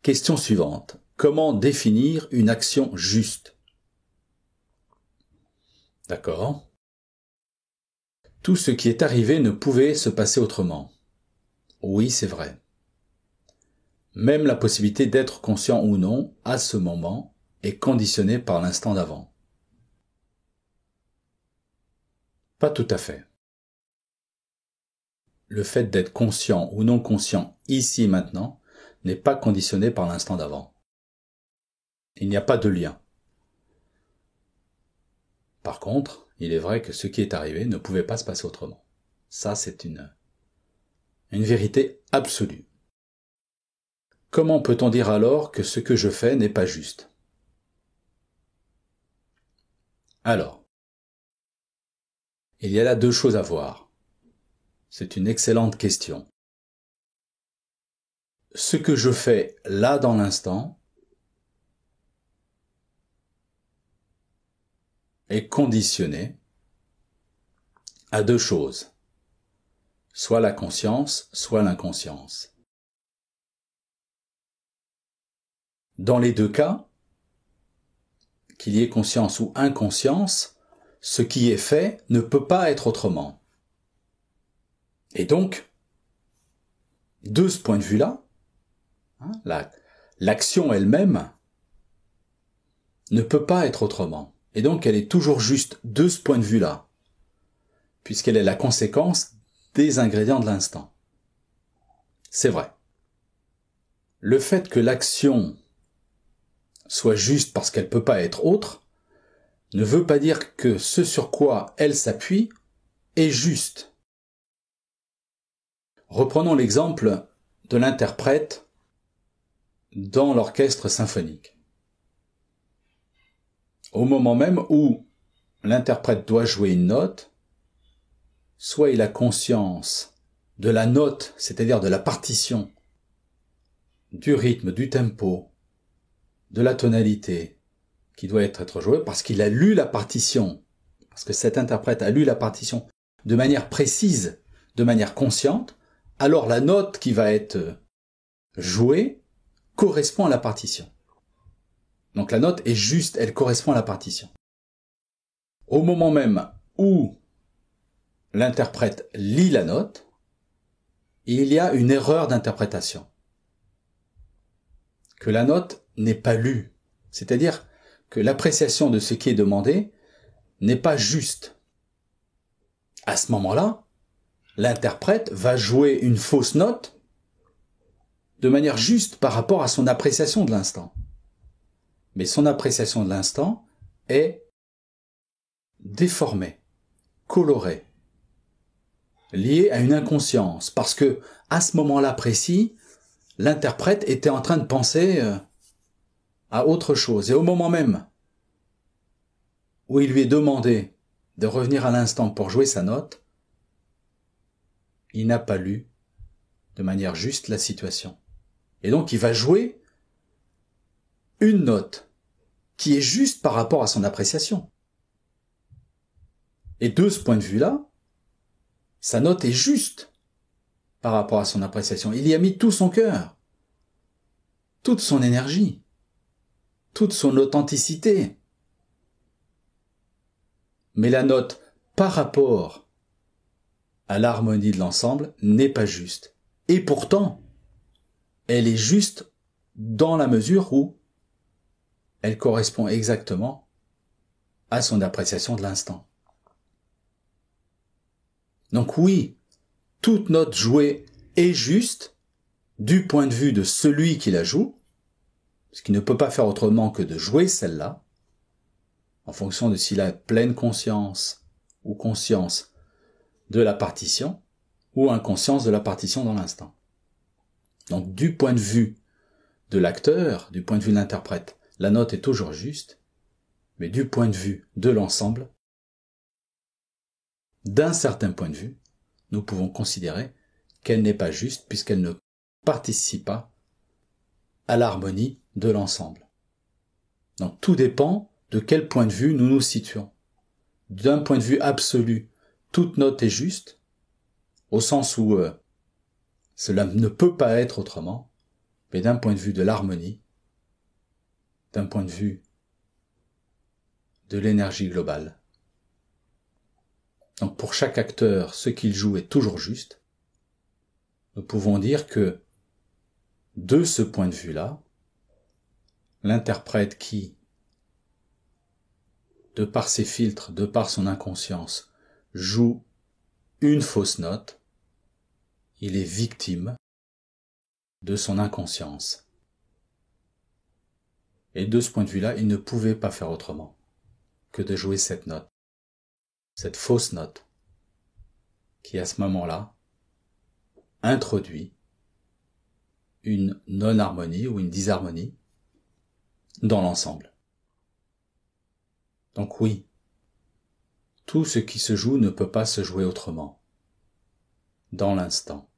Question suivante. Comment définir une action juste? D'accord. Tout ce qui est arrivé ne pouvait se passer autrement. Oui, c'est vrai. Même la possibilité d'être conscient ou non, à ce moment, est conditionnée par l'instant d'avant. Pas tout à fait. Le fait d'être conscient ou non conscient ici et maintenant n'est pas conditionné par l'instant d'avant. Il n'y a pas de lien. Par contre, il est vrai que ce qui est arrivé ne pouvait pas se passer autrement. Ça, c'est une vérité absolue. Comment peut-on dire alors que ce que je fais n'est pas juste? Alors, il y a là deux choses à voir. C'est une excellente question. Ce que je fais là dans l'instant est conditionné à deux choses. Soit la conscience, soit l'inconscience. Dans les deux cas, qu'il y ait conscience ou inconscience, ce qui est fait ne peut pas être autrement. Et donc, de ce point de vue-là, l'action elle-même ne peut pas être autrement. Et donc, elle est toujours juste de ce point de vue-là, puisqu'elle est la conséquence des ingrédients de l'instant. C'est vrai. Le fait que l'action soit juste parce qu'elle ne peut pas être autre, ne veut pas dire que ce sur quoi elle s'appuie est juste. Reprenons l'exemple de l'interprète dans l'orchestre symphonique. Au moment même où l'interprète doit jouer une note, soit il a conscience de la note, c'est-à-dire de la partition, du rythme, du tempo, de la tonalité qui doit être jouée parce qu'il a lu la partition, parce que cet interprète a lu la partition de manière précise, de manière consciente, alors la note qui va être jouée correspond à la partition. Donc la note est juste, elle correspond à la partition. Au moment même où l'interprète lit la note, il y a une erreur d'interprétation. Que la note n'est pas lue. C'est-à-dire que l'appréciation de ce qui est demandé n'est pas juste. À ce moment-là, l'interprète va jouer une fausse note de manière juste par rapport à son appréciation de l'instant. Mais son appréciation de l'instant est déformée, colorée, liée à une inconscience, parce que à ce moment-là précis, l'interprète était en train de penser à autre chose. Et au moment même où il lui est demandé de revenir à l'instant pour jouer sa note, il n'a pas lu de manière juste la situation. Et donc il va jouer une note qui est juste par rapport à son appréciation. Et de ce point de vue-là, sa note est juste par rapport à son appréciation. Il y a mis tout son cœur, toute son énergie, toute son authenticité. Mais la note, par rapport à l'harmonie de l'ensemble, n'est pas juste. Et pourtant, elle est juste dans la mesure où elle correspond exactement à son appréciation de l'instant. Donc oui, toute note jouée est juste du point de vue de celui qui la joue, parce qu'il ne peut pas faire autrement que de jouer celle-là, en fonction de s'il a pleine conscience ou conscience de la partition, ou inconscience de la partition dans l'instant. Donc du point de vue de l'acteur, du point de vue de l'interprète, la note est toujours juste, mais du point de vue de l'ensemble, d'un certain point de vue, nous pouvons considérer qu'elle n'est pas juste puisqu'elle ne participe pas à l'harmonie de l'ensemble. Donc tout dépend de quel point de vue nous nous situons. D'un point de vue absolu, toute note est juste, au sens où cela ne peut pas être autrement, mais d'un point de vue de l'harmonie, d'un point de vue de l'énergie globale. Donc pour chaque acteur, ce qu'il joue est toujours juste. Nous pouvons dire que, de ce point de vue-là, l'interprète qui, de par ses filtres, de par son inconscience, joue une fausse note, il est victime de son inconscience. Et de ce point de vue-là, il ne pouvait pas faire autrement que de jouer cette note, cette fausse note, qui à ce moment-là introduit une non-harmonie ou une disharmonie dans l'ensemble. Donc oui, tout ce qui se joue ne peut pas se jouer autrement, dans l'instant.